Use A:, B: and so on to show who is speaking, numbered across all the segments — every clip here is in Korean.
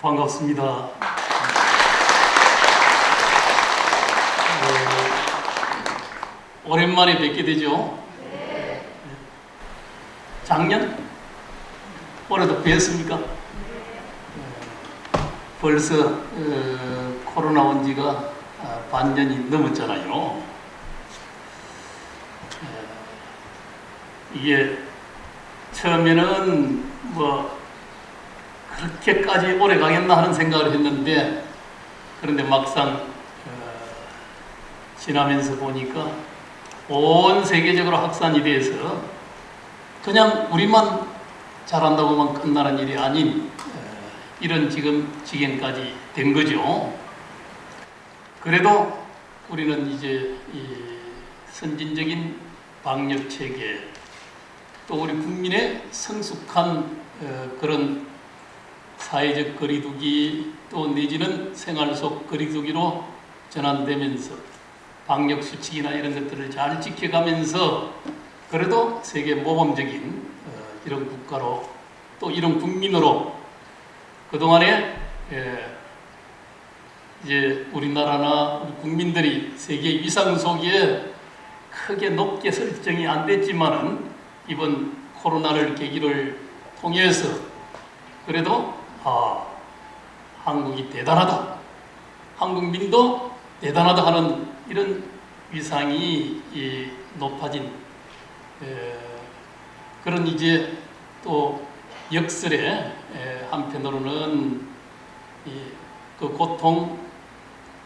A: 반갑습니다. 오랜만에 뵙게 되죠. 작년? 올해도 뵀습니까? 벌써 코로나 온 지가 반년이 넘었잖아요. 이게 처음에는 뭐 그렇게까지 오래 가겠나 하는 생각을 했는데, 그런데 막상 지나면서 보니까 온 세계적으로 확산이 돼서 그냥 우리만 잘한다고만 끝나는 일이 아닌 이런 지금 지경까지 된 거죠. 그래도 우리는 이제 이 선진적인 방역 체계, 또 우리 국민의 성숙한 그런 사회적 거리두기, 또 내지는 생활 속 거리두기로 전환되면서 방역 수칙이나 이런 것들을 잘 지켜가면서 그래도 세계 모범적인 이런 국가로, 또 이런 국민으로 그동안에 이제 우리나라나 우리 국민들이 세계 위상 속에 크게 높게 설정이 안 됐지만은 이번 코로나를 계기를 통해서 그래도 한국이 대단하다, 한국민도 대단하다 하는 이런 위상이 높아진 그런 이제 또 역설에 한편으로는 그 고통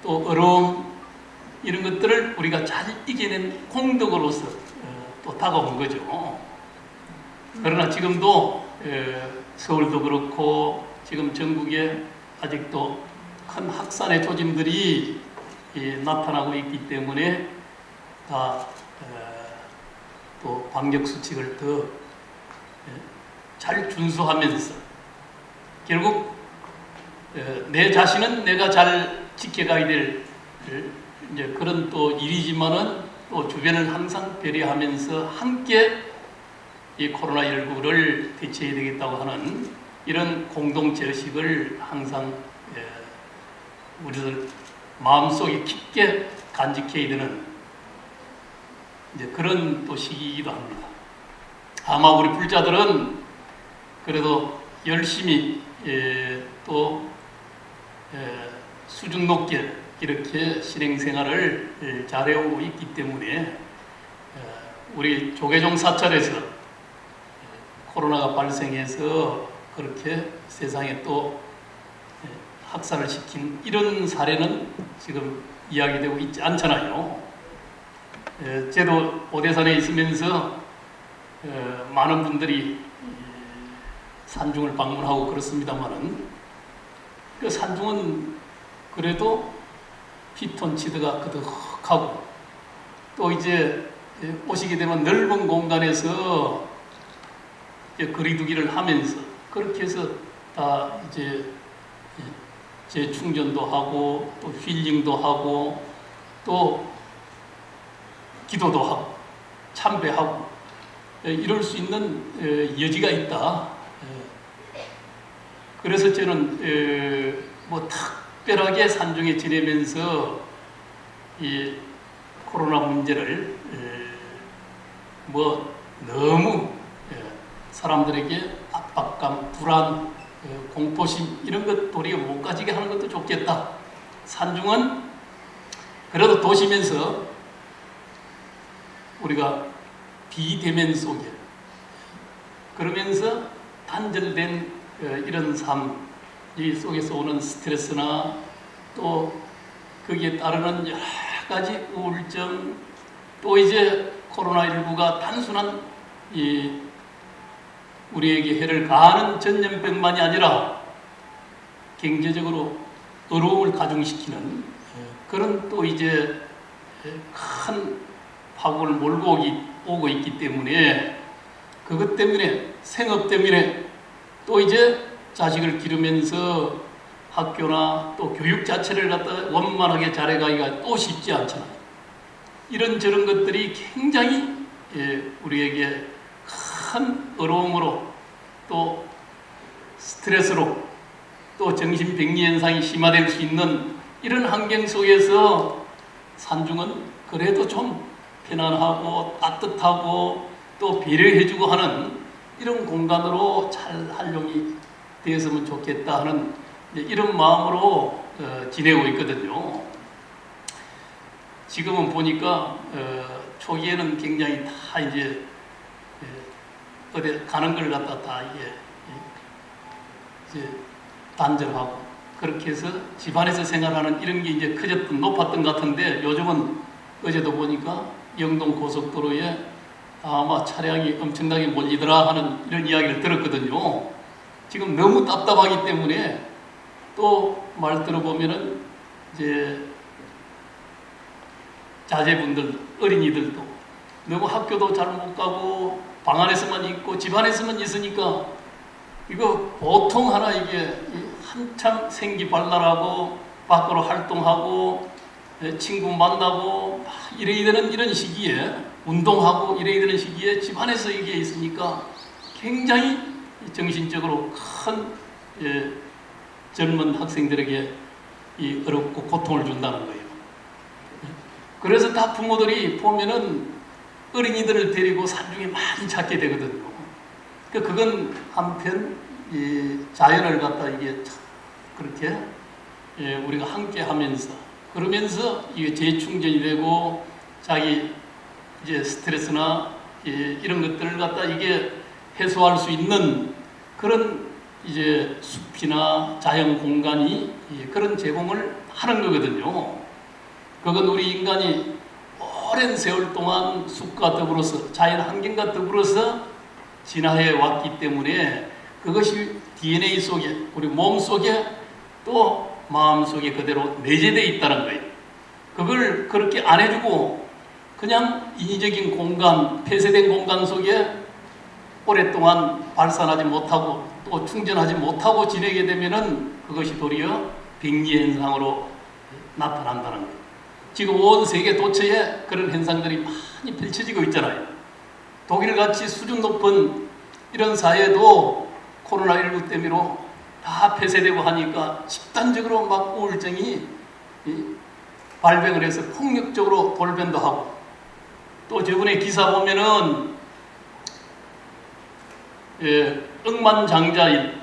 A: 또 어려움 이런 것들을 우리가 잘 이겨낸 공덕으로서 또 다가온 거죠. 그러나 지금도 서울도 그렇고 지금 전국에 아직도 큰 확산의 조짐들이 나타나고 있기 때문에 다 또 방역 수칙을 더 잘 준수하면서 결국 내 자신은 내가 잘 지켜가야 될 이제 그런 또 일이지만은 또 주변을 항상 배려하면서 함께 이 코로나19를 대처해야 되겠다고 하는 이런 공동체 의식을 항상 우리들 마음속에 깊게 간직해야 되는 이제 그런 또 시기이기도 합니다. 아마 우리 불자들은 그래도 열심히 또 수준 높게 이렇게 실행생활을 잘해오고 있기 때문에 우리 조계종 사찰에서 코로나가 발생해서 그렇게 세상에 또 확산을 시킨 이런 사례는 지금 이야기되고 있지 않잖아요. 저도 오대산에 있으면서 많은 분들이 산중을 방문하고 그렇습니다만은 그 산중은 그래도 피톤치드가 그득하고 또 이제 오시게 되면 넓은 공간에서 거리두기를 하면서 그렇게 해서 다 이제 재충전도 하고 또 힐링도 하고 또 기도도 하고 참배하고 이럴 수 있는 여지가 있다. 그래서 저는 뭐 특별하게 산중에 지내면서 이 코로나 문제를 뭐 너무 사람들에게 압박감, 불안, 공포심 이런 것 도리어 못 가지게 하는 것도 좋겠다. 산중은 그래도 도시면서 우리가 비대면 속에 그러면서 단절된 이런 삶 이 속에서 오는 스트레스나 또 거기에 따르는 여러 가지 우울증, 또 이제 코로나19가 단순한 우리에게 해를 가하는 전염병만이 아니라 경제적으로 어려움을 가중시키는 그런 또 이제 큰 파국을 몰고 오고 있기 때문에 그것 때문에 생업 때문에 또 이제 자식을 기르면서 학교나 또 교육 자체를 갖다 원만하게 잘해가기가 또 쉽지 않잖아요. 이런저런 것들이 굉장히 우리에게 큰 어려움으로 또 스트레스로 또 정신병리 현상이 심화될 수 있는 이런 환경 속에서 산중은 그래도 좀 편안하고 따뜻하고 또 배려해주고 하는 이런 공간으로 잘 활용이 되었으면 좋겠다 하는 이런 마음으로 지내고 있거든요. 지금은 보니까 초기에는 굉장히 다 이제 어디 가는 걸 갖다 다 이제 단절하고 그렇게 해서 집안에서 생활하는 이런 게 이제 커졌던 높았던 것 같은데 요즘은 어제도 보니까 영동 고속도로에 아마 차량이 엄청나게 몰리더라 하는 이런 이야기를 들었거든요. 지금 너무 답답하기 때문에 또 말 들어보면은 이제 자제분들, 어린이들도 너무 학교도 잘 못 가고 방 안에서만 있고 집 안에서만 있으니까 이거 보통 하나 이게 한참 생기 발랄하고 밖으로 활동하고 친구 만나고 이래야 되는 이런 시기에 운동하고 이래야 되는 시기에 집 안에서 이게 있으니까 굉장히 정신적으로 큰 젊은 학생들에게 이 어렵고 고통을 준다는 거예요. 그래서 다 부모들이 보면은 어린이들을 데리고 산중에 많이 찾게 되거든요. 그건 한편 자연을 갖다 이게 그렇게 우리가 함께 하면서 그러면서 이게 재충전이 되고 자기 이제 스트레스나 이런 것들을 갖다 이게 해소할 수 있는 그런 이제 숲이나 자연 공간이 그런 제공을 하는 거거든요. 그건 우리 인간이 오랜 세월 동안 숲과 더불어서 자연 환경과 더불어서 진화해 왔기 때문에 그것이 DNA 속에 우리 몸 속에 또 마음 속에 그대로 내재되어 있다는 거예요. 그걸 그렇게 안 해주고 그냥 인위적인 공간, 폐쇄된 공간 속에 오랫동안 발산하지 못하고 또 충전하지 못하고 지내게 되면은 그것이 도리어 병리 현상으로 나타난다는 거예요. 지금 온 세계 도처에 그런 현상들이 많이 펼쳐지고 있잖아요. 독일같이 수준 높은 이런 사회도 코로나19 때문에 다 폐쇄되고 하니까 집단적으로 막 우울증이 발병을 해서 폭력적으로 돌변도 하고 또 저번에 기사 보면은 억만장자인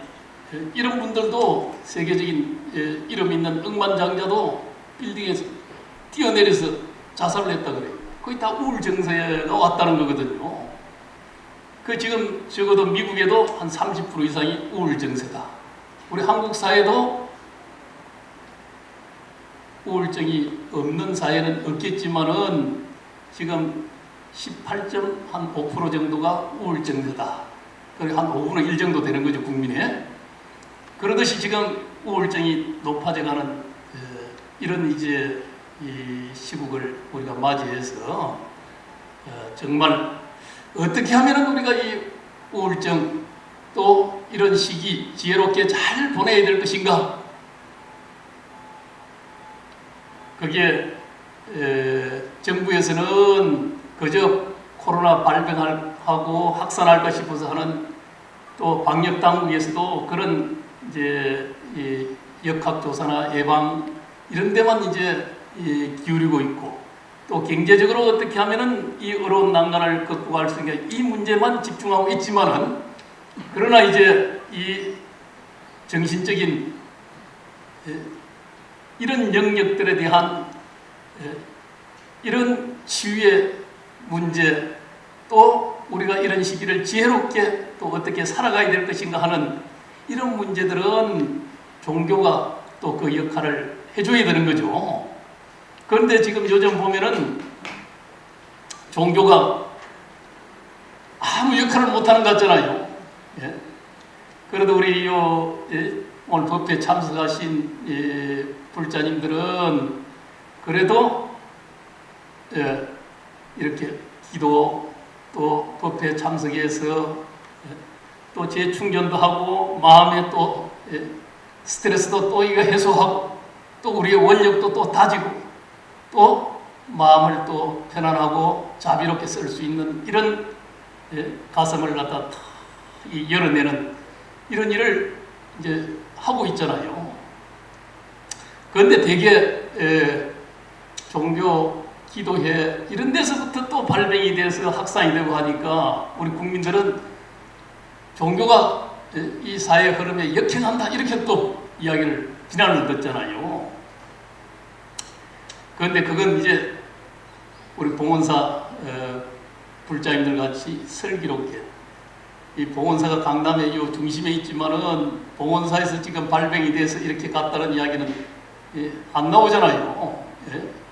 A: 이런 분들도 세계적인 이름 있는 억만장자도 빌딩에서 뛰어내려서 자살을 했다 그래요. 거의 다 우울증세가 왔다는 거거든요. 그 지금 적어도 미국에도 한 30% 이상이 우울증세다. 우리 한국 사회도 우울증이 없는 사회는 없겠지만은 지금 18.5% 정도가 우울증세다. 그리고 한 5분의 1 정도 되는 거죠, 국민의. 그러듯이 지금 우울증이 높아져가는 이런 이제 이 시국을 우리가 맞이해서 정말 어떻게 하면 우리가 이 우울증 또 이런 시기 지혜롭게 잘 보내야 될 것인가? 그게 정부에서는 그저 코로나 발병하고 확산할까 싶어서 하는 또 방역 당국에서도 그런 이제 이 역학조사나 예방 이런 데만 이제 기울이고 있고 또 경제적으로 어떻게 하면은 이 어려운 난관을 극복할 수 있는 이 문제만 집중하고 있지만은 그러나 이제 이 정신적인 이런 영역들에 대한 이런 치유의 문제 또 우리가 이런 시기를 지혜롭게 또 어떻게 살아가야 될 것인가 하는 이런 문제들은 종교가 또 그 역할을 해줘야 되는 거죠. 그런데 지금 요즘 보면은 종교가 아무 역할을 못하는 것 같잖아요. 예? 그래도 우리 오늘 법회에 참석하신 불자님들은 그래도 이렇게 기도 또 법회에 참석해서 또 재충전도 하고 마음에 또 스트레스도 또 이거 해소하고 또 우리의 원력도 또 다지고 또 마음을 또 편안하고 자비롭게 쓸 수 있는 이런 가슴을 갖다 열어내는 이런 일을 이제 하고 있잖아요. 그런데 대개 종교, 기도회 이런 데서부터 또 발병이 돼서 확산이 되고 하니까 우리 국민들은 종교가 이 사회 흐름에 역행한다 이렇게 또 이야기를 비난을 듣잖아요. 그런데 그건 이제 우리 봉헌사 불자님들 같이 슬기롭게, 이 봉헌사가 강남의 이 중심에 있지만은 봉헌사에서 지금 발병이 돼서 이렇게 갔다는 이야기는 안 나오잖아요.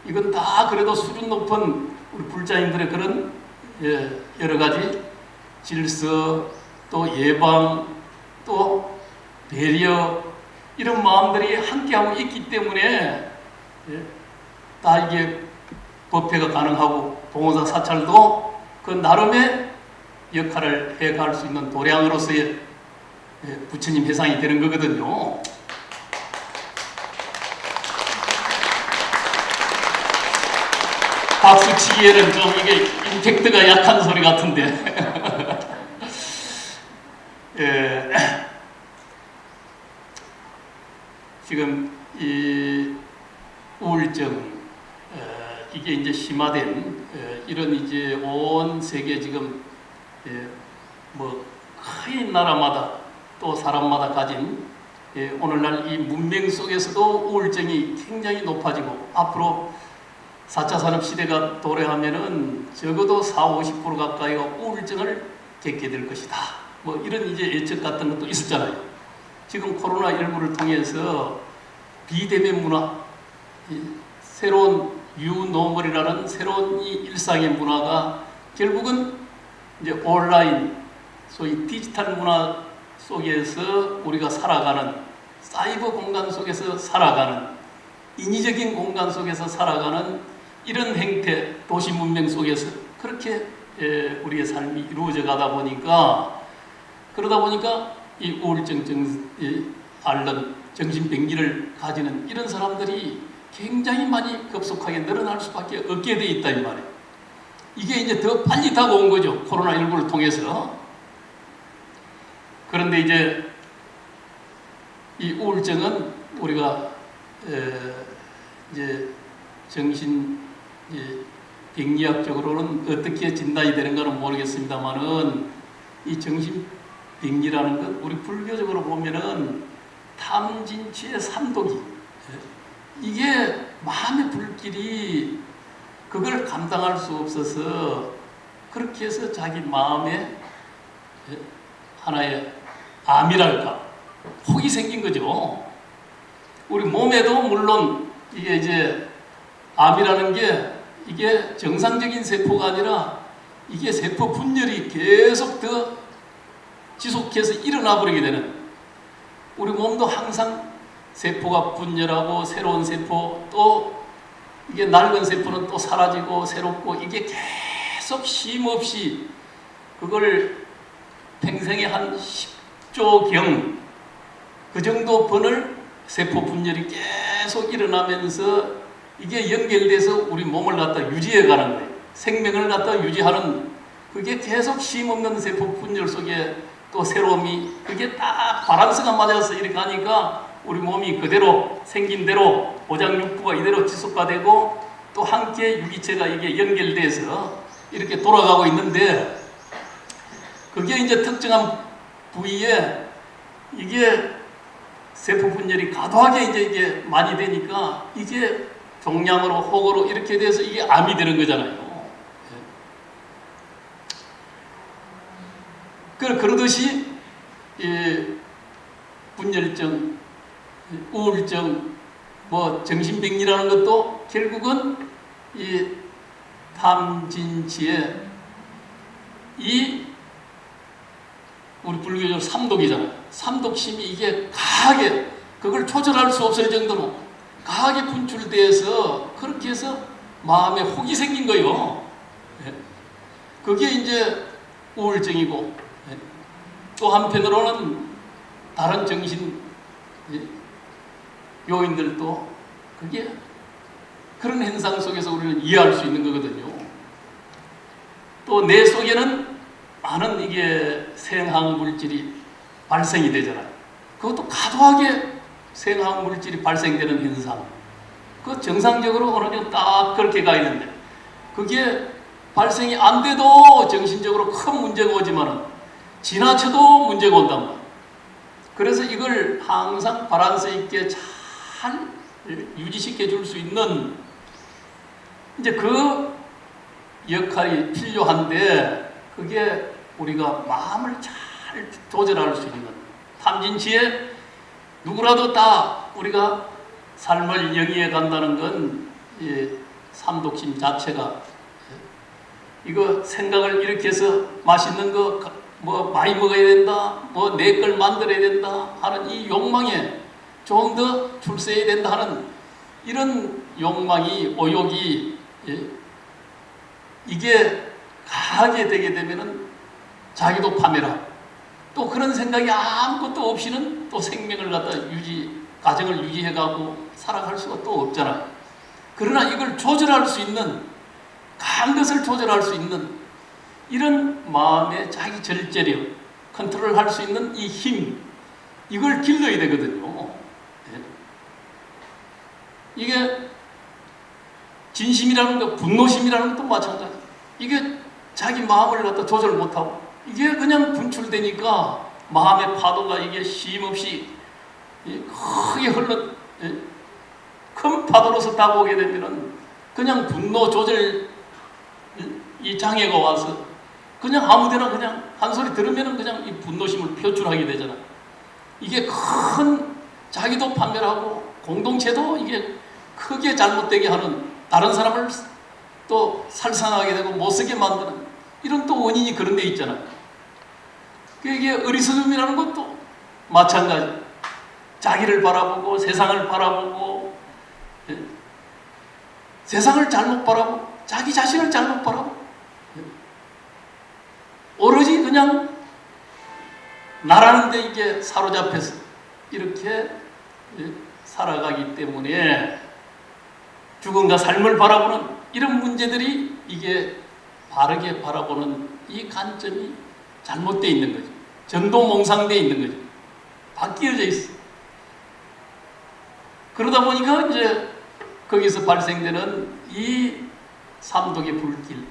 A: 이건 다 그래도 수준 높은 우리 불자님들의 그런 여러 가지 질서, 또 예방, 또 배려, 이런 마음들이 함께하고 있기 때문에 다 이게 법회가 가능하고 봉헌사 사찰도 그 나름의 역할을 해갈 수 있는 도량으로서의 부처님 회상이 되는 거거든요. 박수치기에는 좀 이게 임팩트가 약한 소리 같은데 지금 이 우울증 이게 이제 심화된 이런 이제 온 세계 지금 뭐 큰 나라마다 또 사람마다 가진 오늘날 이 문명 속에서도 우울증이 굉장히 높아지고 앞으로 4차 산업 시대가 도래하면은 적어도 40~50% 가까이가 우울증을 겪게 될 것이다. 뭐 이런 이제 예측 같은 것도 있었잖아요. 지금 코로나19를 통해서 비대면 문화, 새로운 뉴노멀이라는 새로운 이 일상의 문화가 결국은 이제 온라인, 소위 디지털 문화 속에서 우리가 살아가는, 사이버 공간 속에서 살아가는, 인위적인 공간 속에서 살아가는 이런 행태, 도시 문명 속에서 그렇게 우리의 삶이 이루어져 가다 보니까, 그러다 보니까 이 우울증, 앓는 정신병기를 가지는 이런 사람들이 굉장히 많이 급속하게 늘어날 수밖에 없게 돼 있다 이 말이에요. 이게 이제 더 빨리 다가온 거죠. 코로나19를 통해서. 그런데 이제 이 우울증은 우리가 이제 정신 병리학적으로는 어떻게 진단이 되는가는 모르겠습니다만은 이 정신병리라는 건 우리 불교적으로 보면은 탐진치의 삼독이, 이게 마음의 불길이 그걸 감당할 수 없어서 그렇게 해서 자기 마음에 하나의 암이랄까 혹이 생긴 거죠. 우리 몸에도 물론 이게 이제 암이라는 게 이게 정상적인 세포가 아니라 이게 세포 분열이 계속 더 지속해서 일어나 버리게 되는, 우리 몸도 항상 세포가 분열하고 새로운 세포, 또 이게 낡은 세포는 또 사라지고 새롭고, 이게 계속 쉼없이 그걸 평생에 한 10조경 그 정도 번을 세포 분열이 계속 일어나면서 이게 연결돼서 우리 몸을 갖다 유지해 가는 거예요. 생명을 갖다 유지하는, 그게 계속 쉼없는 세포 분열 속에 또 새로움이, 그게 딱 바란스가 맞아서 이렇게 하니까 우리 몸이 그대로 생긴 대로 오장육부가 이대로 지속화 되고 또 함께 유기체가 이게 연결돼서 이렇게 돌아가고 있는데, 그게 이제 특정한 부위에 이게 세포 분열이 과도하게 이제 이게 많이 되니까 이게 종양으로 혹으로 이렇게 돼서 이게 암이 되는 거잖아요. 그러듯이 분열증, 우울증, 뭐 정신병리라는 것도 결국은 이 탐진치의 이 우리 불교적 삼독이잖아요. 삼독심이 이게 강하게 그걸 조절할 수 없을 정도로 강하게 분출돼서 그렇게 해서 마음에 혹이 생긴 거예요. 그게 이제 우울증이고, 또 한편으로는 다른 정신 요인들도 그게 그런 현상 속에서 우리는 이해할 수 있는 거거든요. 또 뇌 속에는 많은 이게 생학 물질이 발생이 되잖아요. 그것도 과도하게 생화학 물질이 발생되는 현상. 그 정상적으로 어느 정도 딱 그렇게 가야 되는데 그게 발생이 안 돼도 정신적으로 큰 문제가 오지만은 지나쳐도 문제가 온단 말이에요. 그래서 이걸 항상 밸런스 있게 잘 유지시켜 줄 수 있는 이제 그 역할이 필요한데 그게 우리가 마음을 잘 조절할 수 있는 탐진치에 누구라도 다 우리가 삶을 영위해 간다는 건 삼독심 자체가 이거 생각을 이렇게 해서 맛있는 거 뭐 많이 먹어야 된다, 뭐 내 걸 만들어야 된다 하는 이 욕망에 좀 더 출세해야 된다 하는 이런 욕망이 오욕이 이게 강하게 되게 되면은 자기도 파멸하 또 그런 생각이 아무것도 없이는 또 생명을 갖다 가정을 유지해가고 살아갈 수가 또 없잖아요. 그러나 이걸 조절할 수 있는 강한 것을 조절할 수 있는 이런 마음의 자기 절제력, 컨트롤할 수 있는 이 힘, 이걸 길러야 되거든요. 이게 진심이라는 거, 분노심이라는 것도 마찬가지. 이게 자기 마음을 갖다 조절 못하고 이게 그냥 분출되니까 마음의 파도가 이게 쉼없이 크게 흘러 큰 파도로서 다가오게 되면은 그냥 분노 조절 이 장애가 와서 그냥 아무데나 그냥 한 소리 들으면은 그냥 이 분노심을 표출하게 되잖아. 이게 큰 자기도 판별하고 공동체도 이게 크게 잘못되게 하는 다른 사람을 또 살상하게 되고 못쓰게 만드는 이런 또 원인이 그런 데 있잖아요. 이게 어리석음이라는 것도 마찬가지. 자기를 바라보고 세상을 바라보고 세상을 잘못 바라보고 자기 자신을 잘못 바라보고 오로지 그냥 나라는 데 이게 사로잡혀서 이렇게 살아가기 때문에 죽음과 삶을 바라보는 이런 문제들이 이게 바르게 바라보는 이 관점이 잘못되어 있는 거죠. 전도몽상되어 있는 거죠. 바뀌어져 있어. 그러다 보니까 이제 거기서 발생되는 이 삼독의 불길,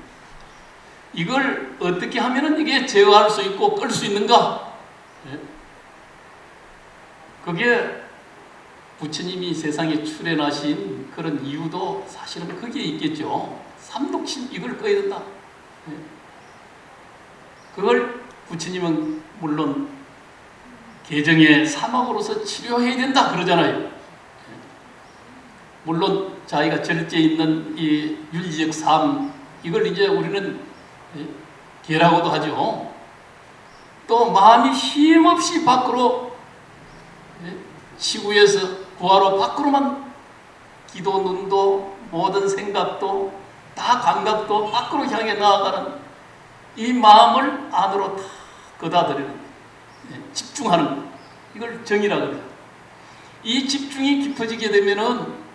A: 이걸 어떻게 하면은 이게 제어할 수 있고 끌 수 있는가? 그게 부처님이 세상에 출현하신 그런 이유도 사실은 거기에 있겠죠. 삼독심, 이걸 꺼야 된다. 그걸 부처님은 물론 개정의 사막으로서 치료해야 된다 그러잖아요. 물론 자기가 절제 있는 이 윤리적 삶, 이걸 이제 우리는 개라고도 하죠. 또 마음이 힘없이 밖으로 지구에서 구하러 밖으로만 기도, 눈도, 모든 생각도 다 감각도 밖으로 향해 나아가는 이 마음을 안으로 다 걷어들이는 집중하는 것. 이걸 정이라고 해요. 이 집중이 깊어지게 되면은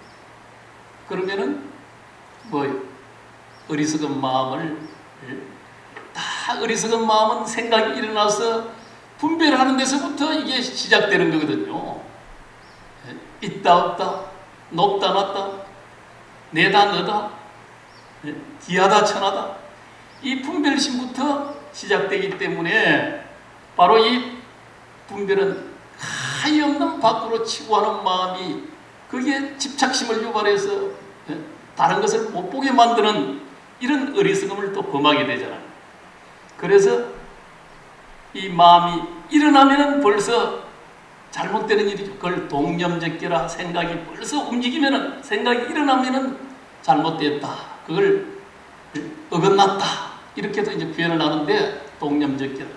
A: 그러면은 뭐예요? 어리석은 마음을 다 어리석은 마음은 생각이 일어나서 분별하는 데서부터 이게 시작되는 거거든요. 있다 없다, 높다 낮다, 내다 너다, 기하다 천하다, 이 분별심부터 시작되기 때문에 바로 이 분별은 하염없는 밖으로 치고 하는 마음이 그게 집착심을 유발해서 다른 것을 못 보게 만드는 이런 어리석음을 또 범하게 되잖아요. 그래서 이 마음이 일어나면은 벌써 잘못되는 일이죠. 그걸 동념적계라, 생각이 벌써 움직이면은, 생각이 일어나면은 잘못됐다, 그걸 어긋났다, 이렇게도 이제 표현을 하는데, 동념적계라.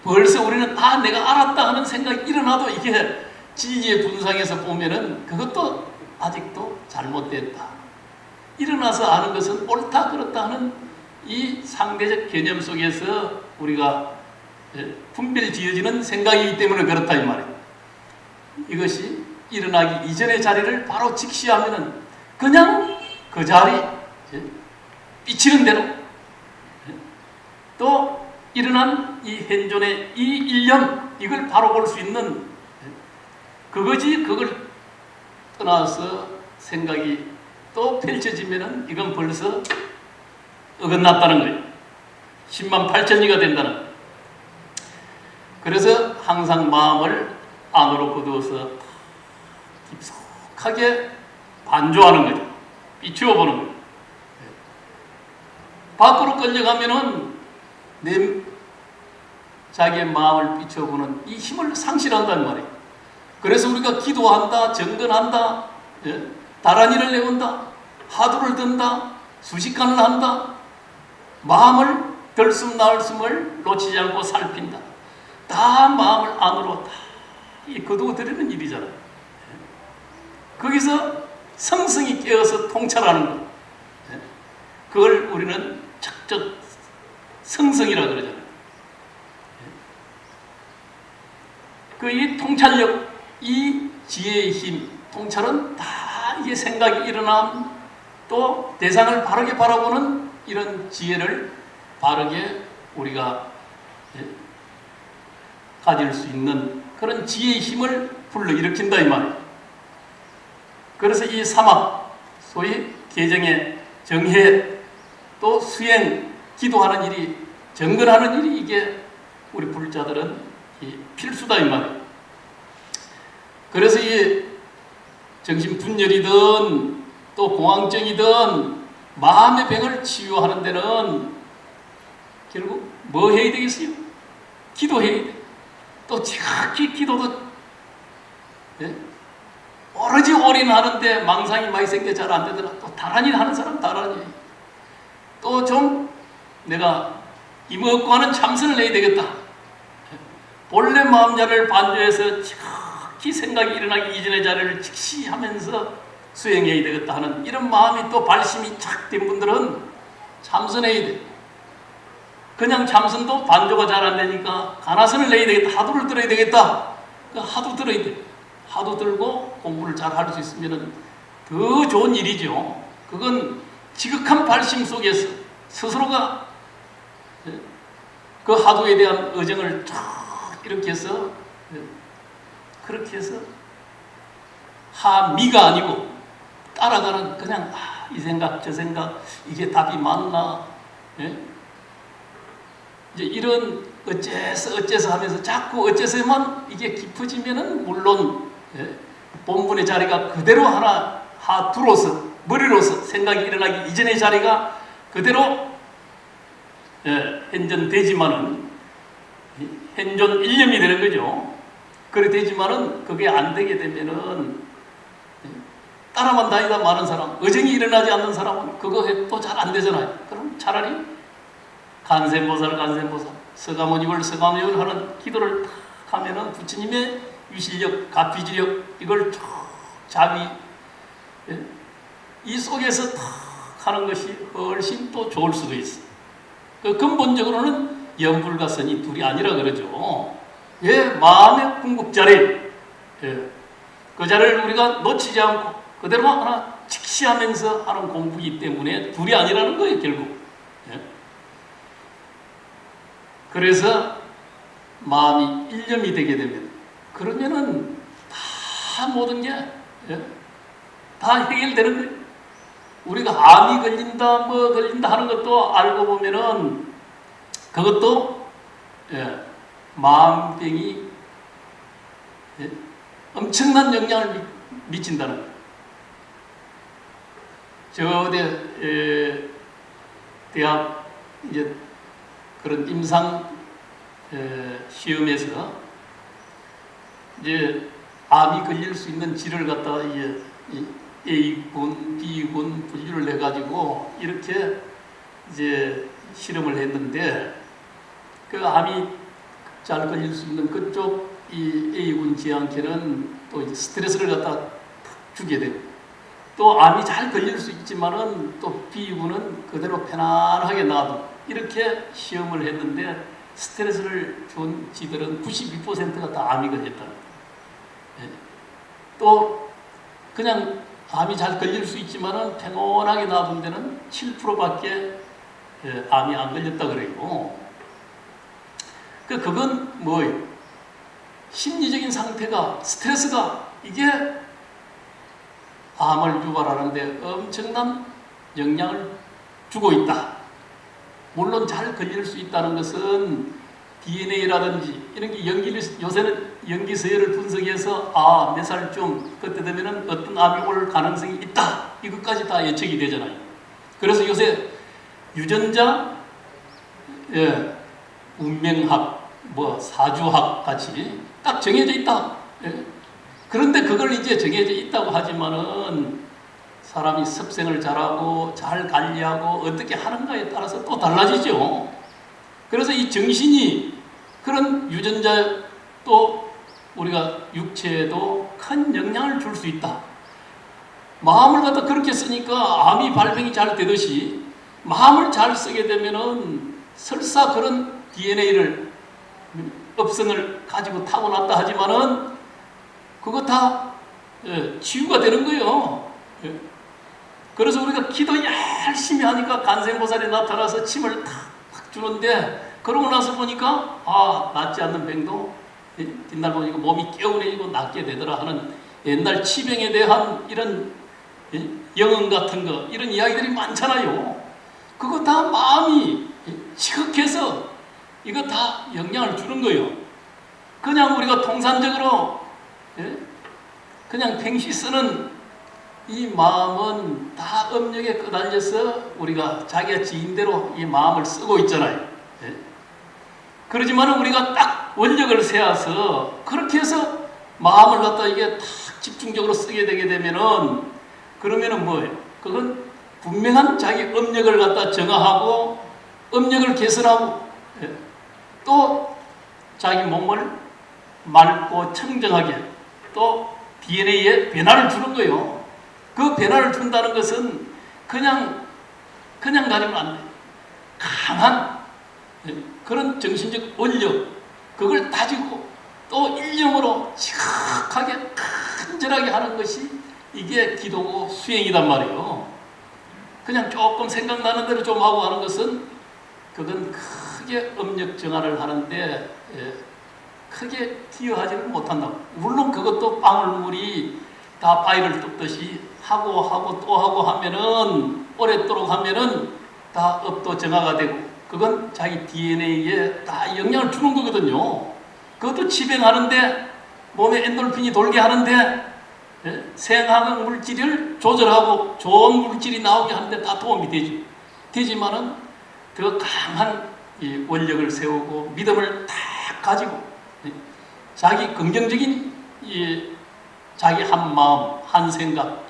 A: 벌써 우리는 내가 알았다 하는 생각이 일어나도 이게 지지의 분상에서 보면은 그것도 아직도 잘못됐다. 일어나서 아는 것은 옳다 그렇다 하는 이 상대적 개념 속에서 우리가 분별 지어지는 생각이기 때문에 그렇다 이 말이에요. 이것이 일어나기 이전의 자리를 바로 직시하면은 그냥 그 자리 비치는 대로 또 일어난 이 현존의 이 일념, 이걸 바로 볼 수 있는 그거지. 그걸 떠나서 생각이 또 펼쳐지면은 이건 벌써 어긋났다는 거예요. 10만 8천리가 된다는 거예요. 그래서 항상 마음을 안으로 거두어서 깊숙하게 반조하는 거죠. 비추어 보는 거예요. 밖으로 끌려가면은 자기의 마음을 비춰보는 이 힘을 상실한단 말이에요. 그래서 우리가 기도한다, 정근한다, 다란이를 내온다, 화두를 든다, 수식관을 한다, 마음을 들숨 나을숨을 놓치지 않고 살핀다. 다 마음을 안으로 다 거두어들이는 일이잖아요. 거기서 성성이 깨어서 통찰하는 것. 그걸 우리는 척적 성성이라고 그러잖아요. 이 통찰력, 이 지혜의 힘, 통찰은 다 이게 생각이 일어남, 또 대상을 바르게 바라보는 이런 지혜를 바르게 우리가 가질 수 있는 그런 지혜의 힘을 불러일으킨다 이 말이에요. 그래서 이 사막, 소위 계정의 정해, 또 수행, 기도하는 일이, 정근하는 일이 이게 우리 불자들은 필수다 이 말이에요. 그래서 이 정신분열이든 또 공황증이든 마음의 병을 치유하는 데는 결국 뭐 해야 되겠어요? 기도해야 돼. 또 지극히 기도도 오로지 올인하는데 망상이 많이 생겨 잘 안 되더라. 또 다란이 하는 사람 다란이. 또 좀 내가 이먹고 하는 참선을 해야 되겠다. 본래 마음자를 반조해서 지극히 생각이 일어나기 이전의 자리를 즉시 하면서 수행해야 되겠다 하는 이런 마음이 또 발심이 착 된 분들은 참선해야 돼. 그냥 참선도 반조가 잘 안 되니까 가나선을 내야 되겠다. 하두를 들어야 되겠다. 하두 들어야 돼. 하두 들고 공부를 잘 할 수 있으면 더 좋은 일이죠. 그건 지극한 발심 속에서 스스로가 그 하두에 대한 의정을 쫙 이렇게 해서 그렇게 해서 하미가 아니고 따라가는 그냥 이 생각 저 생각 이게 답이 맞나 이제 이런 어째서 하면서 자꾸 어째서만 이게 깊어지면은 물론 본분의 자리가 그대로 하나 하두로서 머리로서 생각이 일어나기 이전의 자리가 그대로 현존되지만은 현존 일념이 되는 거죠. 그래 되지만은 그게 안 되게 되면은 따라만 다니다 많은 사람, 의정이 일어나지 않는 사람은 그거 또 잘 안 되잖아요. 그럼 차라리 간센보살, 서가모니불 하는 기도를 탁 하면은 부처님의 위실력, 가피지력 이걸 쭉 자비 이 속에서 탁 하는 것이 훨씬 또 좋을 수도 있어. 그 근본적으로는 영불과 선이 둘이 아니라 그러죠. 마음의 궁극자리, 그 자리를 우리가 놓치지 않고 그대로 하나 직시하면서 하는 공부이기 때문에 둘이 아니라는 거예요, 결국. 그래서 마음이 일념이 되게 되면 그러면은 다 모든 게 다 해결되는 거예요. 우리가 암이 걸린다, 뭐 걸린다 하는 것도 알고 보면은 그것도 마음병이 엄청난 영향을 미친다는 거예요. 저 대학 이제 그런 임상 시험에서 이제 암이 걸릴 수 있는 질을 갖다가 이제 A군, B군 분류를 해가지고 이렇게 이제 실험을 했는데 그 암이 잘 걸릴 수 있는 그쪽 이 A군 지향체는 또 이제 스트레스를 갖다 주게 되고 또 암이 잘 걸릴 수 있지만은 또 B군은 그대로 편안하게 놔두고 이렇게 시험을 했는데 스트레스를 준 지들은 92%가 다 암이 걸렸다. 또 그냥 암이 잘 걸릴 수 있지만은 평온하게 놔둔 데는 7%밖에 암이 안 걸렸다 그래요. 그건 뭐예요? 심리적인 상태가, 스트레스가 이게 암을 유발하는데 엄청난 영향을 주고 있다. 물론 잘 걸릴 수 있다는 것은 DNA라든지 이런 게 요새는 연기서열을 분석해서 몇 살쯤 그때 되면은 어떤 암이 올 가능성이 있다. 이것까지 다 예측이 되잖아요. 그래서 요새 유전자, 운명학, 사주학 같이 딱 정해져 있다. 그런데 그걸 이제 정해져 있다고 하지만은 사람이 습생을 잘하고 잘 관리하고 어떻게 하는가에 따라서 또 달라지죠. 그래서 이 정신이 그런 유전자 또 우리가 육체에도 큰 영향을 줄 수 있다. 마음을 갖다 그렇게 쓰니까 암이 발병이 잘 되듯이 마음을 잘 쓰게 되면은 설사 그런 DNA를 업성을 가지고 타고났다 하지만은 그거 다 치유가 되는 거예요. 그래서 우리가 기도 열심히 하니까 간생보살이 나타나서 침을 탁 주는데 그러고 나서 보니까 낫지 않는 병도 뒷날 보니까 몸이 개운해지고 낫게 되더라 하는 옛날 치병에 대한 이런 영응 같은 거 이런 이야기들이 많잖아요. 그거 다 마음이 지극해서 이거 다 영향을 주는 거예요. 그냥 우리가 통산적으로 그냥 팽시 쓰는 이 마음은 다 업력에 끄달려서 우리가 자기의 지인대로 이 마음을 쓰고 있잖아요. 그러지만 우리가 딱 원력을 세워서 그렇게 해서 마음을 갖다 이게 딱 집중적으로 쓰게 되게 되면은 그러면은 뭐예요? 그건 분명한 자기 업력을 갖다 정화하고 업력을 개선하고 또 자기 몸을 맑고 청정하게 또 DNA에 변화를 주는 거예요. 그 변화를 준다는 것은 그냥 가지면 안 돼요. 강한 그런 정신적 원력 그걸 다지고 또 일념으로 지극하게 간절하게 하는 것이 이게 기도고 수행이단 말이에요. 그냥 조금 생각나는 대로 좀 하고 하는 것은 그건 크게 업력 정화를 하는데 크게 기여하지는 못한다고. 물론 그것도 방울물이 다 바위를 뜯듯이 하고 또 하고 하면은 오랫도록 하면은 다 업도 정화가 되고 그건 자기 DNA에 다 영향을 주는 거거든요. 그것도 치병하는데 몸에 엔돌핀이 돌게 하는데 생화학 물질을 조절하고 좋은 물질이 나오게 하는데 다 도움이 되지. 되지만은 더 강한 원력을 세우고 믿음을 딱 가지고 자기 긍정적인 자기 한 마음, 한 생각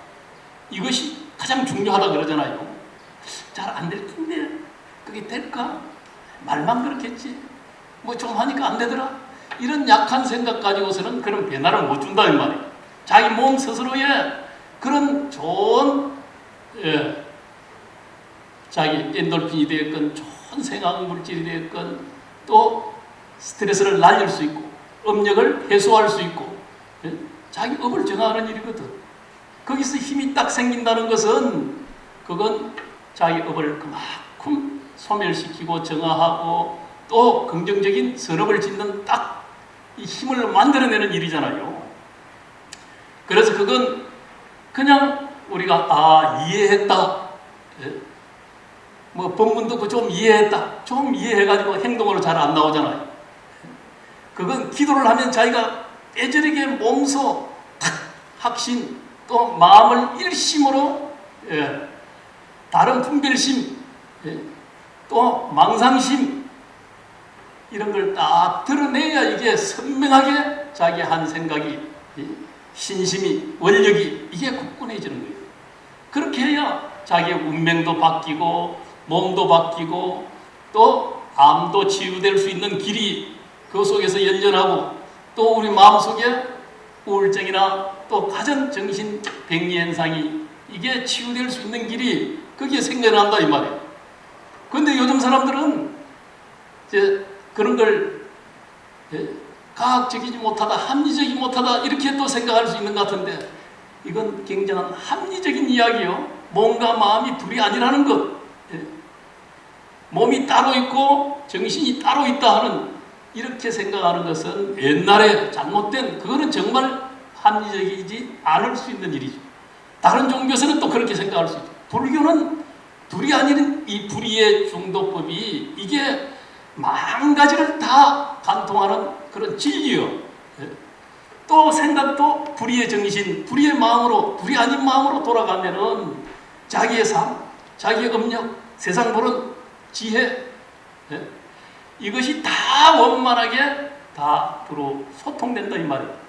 A: 이것이 가장 중요하다 그러잖아요. 잘 안 될 텐데 그게 될까? 말만 그렇겠지. 뭐 좀 하니까 안 되더라. 이런 약한 생각 가지고서는 그런 변화를 못 준다 이 말이에요. 자기 몸 스스로의 그런 좋은 자기 엔돌핀이 되었건 좋은 생화학 물질이 되었건 또 스트레스를 날릴 수 있고 업력을 해소할 수 있고 자기 업을 정화하는 일이거든. 거기서 힘이 딱 생긴다는 것은 그건 자기 업을 그만큼 소멸시키고 정화하고 또 긍정적인 선업을 짓는 딱 이 힘을 만들어내는 일이잖아요. 그래서 그건 그냥 우리가 이해했다. 뭐 본문도 그 좀 이해했다. 좀 이해해가지고 행동으로 잘 안 나오잖아요. 그건 기도를 하면 자기가 애절하게 몸소 탁 확신 또 마음을 일심으로 다른 분별심 또 망상심 이런 걸 딱 드러내야 이게 선명하게 자기 한 생각이 신심이 원력이 이게 굳건해지는 거예요. 그렇게 해야 자기의 운명도 바뀌고 몸도 바뀌고 또 암도 치유될 수 있는 길이 그 속에서 연연하고 또 우리 마음속에 우울증이나 또 가전 정신 병리 현상이 이게 치유될 수 있는 길이 거기에 생겨난다 이 말이에요. 그런데 요즘 사람들은 이제 그런 걸 과학적이지 못하다, 합리적이지 못하다 이렇게 또 생각할 수 있는 것 같은데 이건 굉장한 합리적인 이야기요. 몸과 마음이 둘이 아니라는 것. 몸이 따로 있고 정신이 따로 있다 하는 이렇게 생각하는 것은 옛날에 잘못된, 그거는 정말 합리적이지 않을 수 있는 일이죠. 다른 종교에서는 또 그렇게 생각할 수 있죠. 불교는 둘이 아닌 이 불의의 중도법이 이게 만 가지를 다 간통하는 그런 진리요. 또 생각도 불의의 정신, 불의의 마음으로, 불의 아닌 마음으로 돌아가면은 자기의 삶, 자기의 업력, 세상 보는 지혜, 이것이 다 원만하게 다 서로 소통된다 이 말이에요.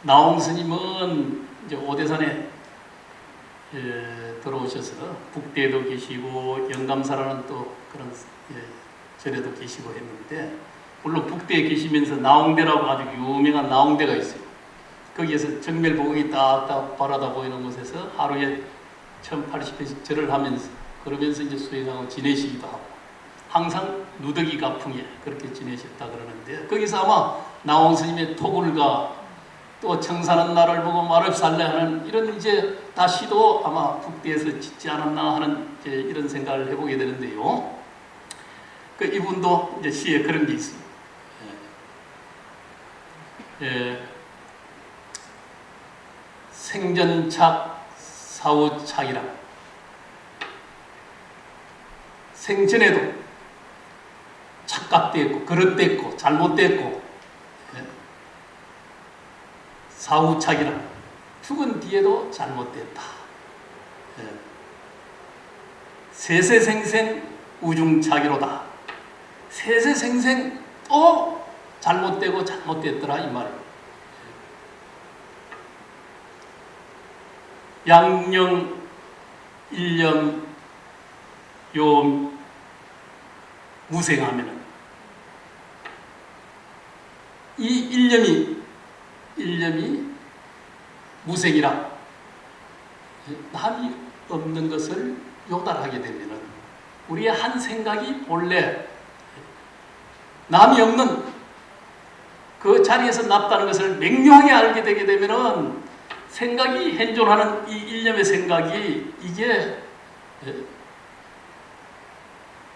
A: 나홍 스님은 이제 오대산에 들어오셔서 북대에도 계시고 영감사라는 또 그런 절에도 계시고 했는데, 물론 북대에 계시면서 나홍대라고 아주 유명한 나홍대가 있어요. 거기에서 정멸보궁이 딱딱 바라다 보이는 곳에서 하루에 1080회씩 절을 하면서 그러면서 이제 수행하고 지내시기도 하고 항상 누더기 가풍에 그렇게 지내셨다 그러는데, 거기서 아마 나홍 스님의 토굴과 또 청사는 나를 보고 말을 살래 하는 이런 이제 다시도 아마 북대에서 짓지 않았나 하는 이제 이런 생각을 해보게 되는데요. 그 이분도 이제 시에 그런 게 있습니다. 생전착 사후착이라, 생전에도 착각됐고 그릇됐고 잘못됐고, 사후착이라 죽은 뒤에도 잘못됐다. 세세생생 우중착이로다. 세세생생 또 잘못되고 잘못됐더라 이 말이에요. 양령 일념 요 무생하면은 이 일념이 무생이라, 남이 없는 것을 요달하게 되면은 우리의 한 생각이 본래 남이 없는 그 자리에서 났다는 것을 명료하게 알게 되게 되면은 생각이 현존하는 이 일념의 생각이 이게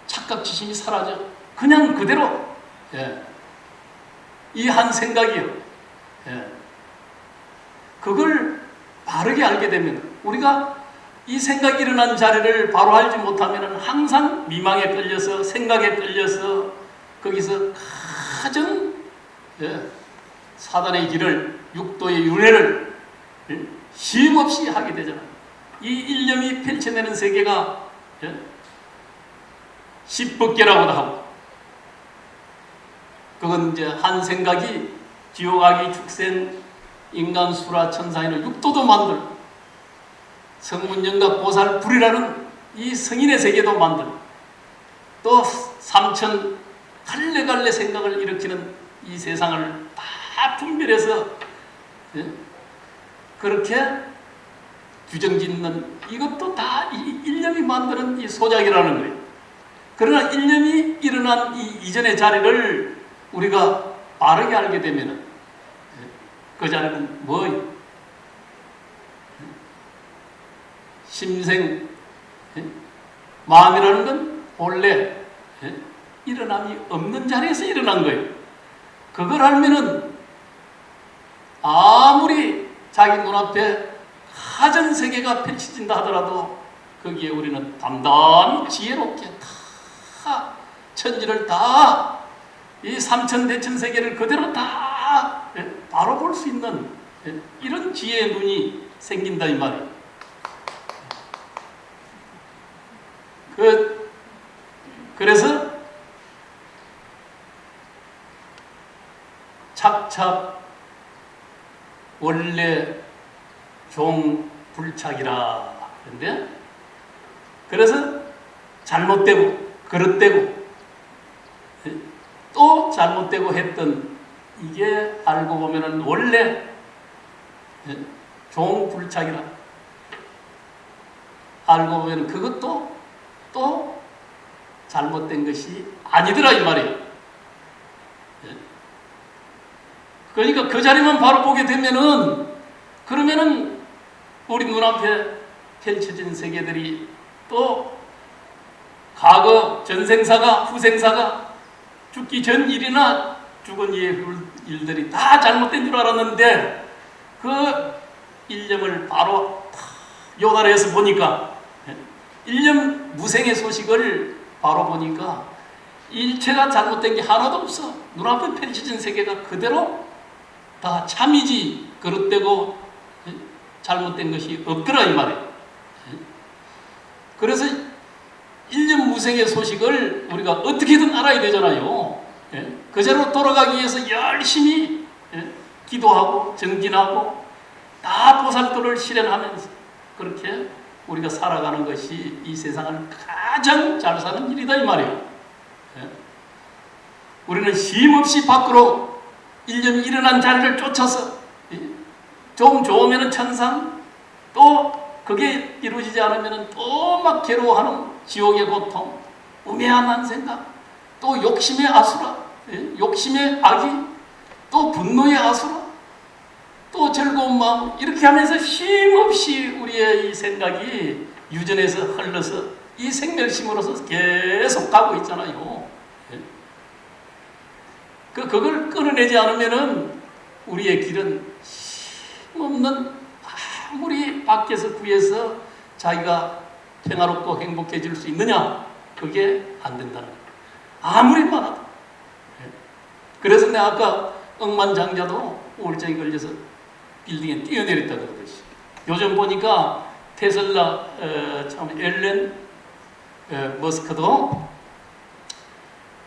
A: 착각지심이 사라져 그냥 그대로 이 한 생각이요. 그걸 바르게 알게 되면 우리가 이 생각이 일어난 자리를 바로 알지 못하면 항상 미망에 끌려서 생각에 끌려서 거기서 가장 사단의 길을, 육도의 윤회를 쉼없이 하게 되잖아요. 이 일념이 펼쳐내는 세계가 십법계라고도 하고, 그건 이제 한 생각이 지옥, 악이, 축생, 인간, 수라, 천사인을 육도도 만들고, 성문영각, 보살, 불이라는 이 성인의 세계도 만들고, 또 삼천 갈래갈래 생각을 일으키는 이 세상을 다 분별해서 그렇게 규정짓는, 이것도 다 이 일념이 만드는 이 소작이라는 거예요. 그러나 일념이 일어난 이 이전의 자리를 우리가 바르게 알게 되면 그 자리는 뭐예요? 심생, 마음이라는 건 본래 일어남이 없는 자리에서 일어난 거예요. 그걸 알면은 아무리 자기 눈앞에 하전 세계가 펼쳐진다 하더라도 거기에 우리는 담담히 지혜롭게 다 천지를 다 이 삼천대천 세계를 그대로 다 바로 볼 수 있는 이런 지혜의 눈이 생긴다 이 말이에요. 그래서 착착 원래 종불착이라. 그런데 그래서 잘못되고 그릇되고 또 잘못되고 했던 이게 알고 보면은 원래 종불착이라. 알고 보면 그것도 또 잘못된 것이 아니더라 이 말이에요. 그러니까 그 자리만 바로 보게 되면은, 그러면은 우리 눈앞에 펼쳐진 세계들이 또 과거 전생사가 후생사가 죽기 전 일이나 죽은 이후의 일들이 다 잘못된 줄 알았는데 그 일념을 바로 요단해서 보니까 일념 무생의 소식을 바로 보니까 일체가 잘못된 게 하나도 없어. 눈앞에 펼쳐진 세계가 그대로 다 참이지 그릇되고 잘못된 것이 없더라 이 말이에요. 그래서 일념 무생의 소식을 우리가 어떻게든 알아야 되잖아요. 그제로 돌아가기 위해서 열심히 기도하고 정진하고 다 보살도를 실현하면서 그렇게 우리가 살아가는 것이 이 세상을 가장 잘 사는 일이다 이 말이에요. 우리는 쉼없이 밖으로 일념이 일어난 자리를 쫓아서 좀 좋으면 천상, 또 그게 이루어지지 않으면 또 막 괴로워하는 지옥의 고통, 우매한 생각, 또 욕심의 아수라, 욕심의 악이, 또 분노의 아수라, 또 즐거운 마음, 이렇게 하면서 쉼없이 우리의 이 생각이 유전에서 흘러서 이 생멸심으로서 계속 가고 있잖아요. 그걸 끊어내지 않으면은 우리의 길은 힘없는, 아무리 밖에서 구해서 자기가 평화롭고 행복해질 수 있느냐? 그게 안 된다는 거예요. 아무리 많아도. 그래서 내가 아까 억만장자도 우울증에 걸려서 빌딩에 뛰어내렸다고 그러듯이 요즘 보니까 테슬라 참 앨런 머스크도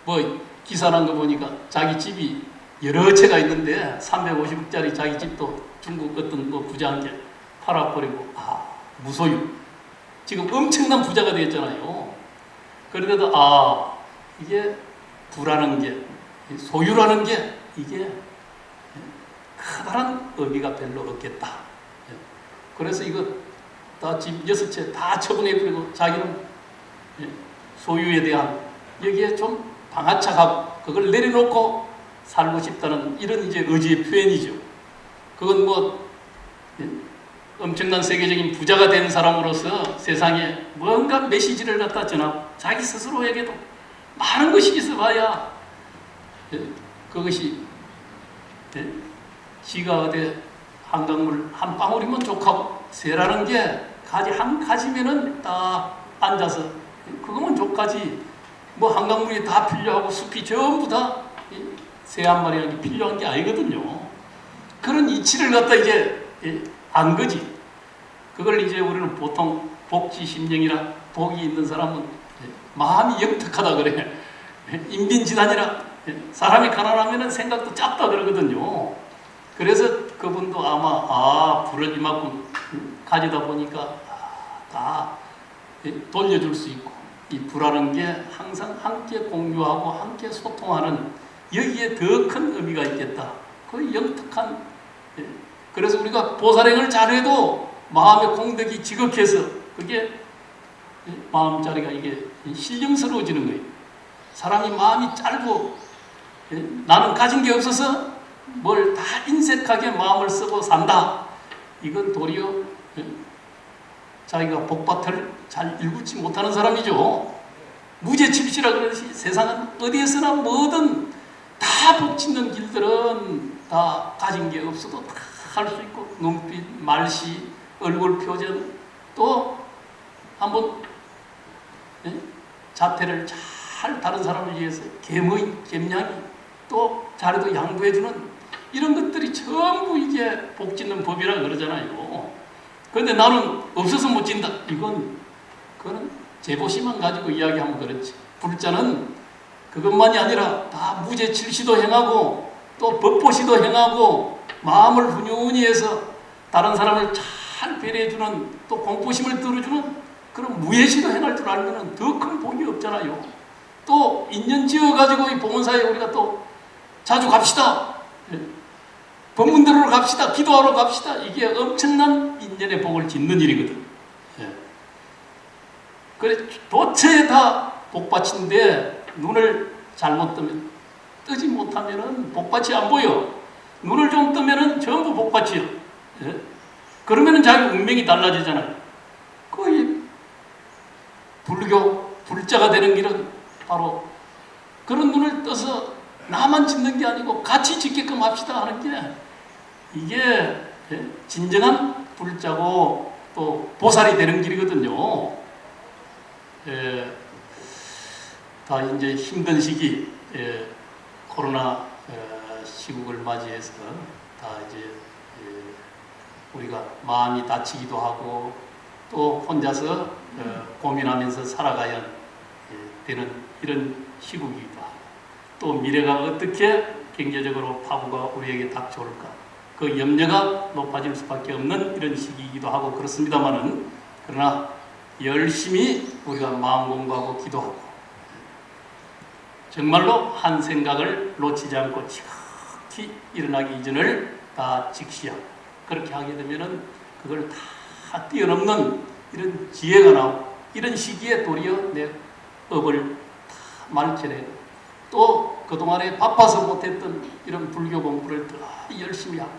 A: 뭐 기사 난 거 보니까 자기 집이 여러 채가 있는데 350억짜리 자기 집도 중국 어떤 뭐 부자한테 팔아버리고 무소유. 지금 엄청난 부자가 되었잖아요. 그런데도 이게 부라는 게, 소유라는 게 이게 커다란 의미가 별로 없겠다. 그래서 이거 다 집 6채 다 처분해버리고 자기는 소유에 대한 여기에 좀 방아착하고 그걸 내려놓고 살고 싶다는 이런 이제 의지의 표현이죠. 그건 뭐 엄청난 세계적인 부자가 된 사람으로서 세상에 뭔가 메시지를 갖다 전하고 자기 스스로에게도 많은 것이 있어봐야 그것이 지가 어디 한강물 한 방울이면 족하고 새라는 게 가지 한 가지면은 딱 앉아서 그거면 족하지 뭐 한강물이 다 필요하고 숲이 전부 다 새 한 마리가 필요한 게 아니거든요. 그런 이치를 갖다 이제 안 거지. 그걸 이제 우리는 보통 복지심령이라 복이 있는 사람은 마음이 영특하다 그래. 인빈지단이라 사람이 가난하면 생각도 짧다 그러거든요. 그래서 그분도 아마 불을 이만큼 가지다 보니까 다 돌려줄 수 있고 이 불하는 게 항상 함께 공유하고 함께 소통하는 여기에 더 큰 의미가 있겠다. 그 영특한 그래서 우리가 보살행을 잘해도 마음의 공덕이 지극해서 그게 마음자리가 이게 신령스러워지는 거예요. 사람이 마음이 짧고 나는 가진 게 없어서 뭘 다 인색하게 마음을 쓰고 산다. 이건 도리어 자기가 복밭을 잘 일구지 못하는 사람이죠. 무죄칩시라 그러듯이 세상은 어디에서나 뭐든 다 복짓는 길들은 다 가진 게 없어도 다 할 수 있고 눈빛, 말씨, 얼굴 표정 또 한번 자태를 잘 다른 사람을 위해서 겸의, 겸양이 또 잘해도 양보해주는 이런 것들이 전부 이게 복짓는 법이라 그러잖아요. 그런데 나는 없어서 못 진다. 그거는 제보시만 가지고 이야기하면 그렇지. 불자는 그것만이 아니라 다 무죄칠시도 행하고 또 법보시도 행하고 마음을 훈훈히 해서 다른 사람을 잘 배려해주는 또 공포심을 들어주는 그런 무예시도 행할 줄 알면 더 큰 복이 없잖아요. 또 인연 지어가지고 이 봉헌사에 우리가 또 자주 갑시다. 법문대로로 갑시다. 기도하러 갑시다. 이게 엄청난 인연의 복을 짓는 일이거든. 그래 도처에 다 복받친데 눈을 잘못 뜨지 못하면은 복받이 안 보여. 눈을 좀 뜨면은 전부 복받이요. 그러면은 자기 운명이 달라지잖아요. 거의 불교 불자가 되는 길은 바로 그런 눈을 떠서 나만 짓는 게 아니고 같이 짓게끔 합시다 하는 게 이게 진정한 불자고 또 보살이 되는 길이거든요. 다 이제 힘든 시기, 코로나 시국을 맞이해서 다 이제 우리가 마음이 다치기도 하고 또 혼자서 고민하면서 살아가야 되는 이런 시국이기도 하고 또 미래가 어떻게 경제적으로 파부가 우리에게 닥쳐올까 그 염려가 높아질 수밖에 없는 이런 시기이기도 하고 그렇습니다만은 그러나 열심히 우리가 마음 공부하고 기도하고 정말로 한 생각을 놓치지 않고 지극히 일어나기 이전을 다 직시하고 그렇게 하게 되면은 그걸 다 뛰어넘는 이런 지혜가 나오고 이런 시기에 도리어 내 업을 다 말쳐내고 또 그동안에 바빠서 못했던 이런 불교 공부를 더 열심히 하고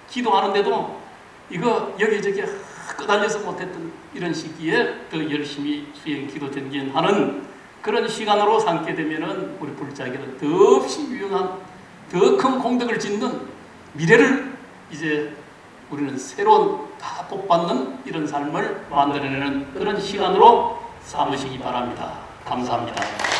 A: 기도하는데도 이거 여기저기 끄달려서 못했던 이런 시기에 더 열심히 수행 기도 전진하는 그런 시간으로 삼게 되면은 우리 불자에게는 더없이 유용한 더 큰功德을 짓는 미래를 이제 우리는 새로운 다 복받는 이런 삶을 만들어내는 그런 시간으로 삼으시기 바랍니다. 감사합니다.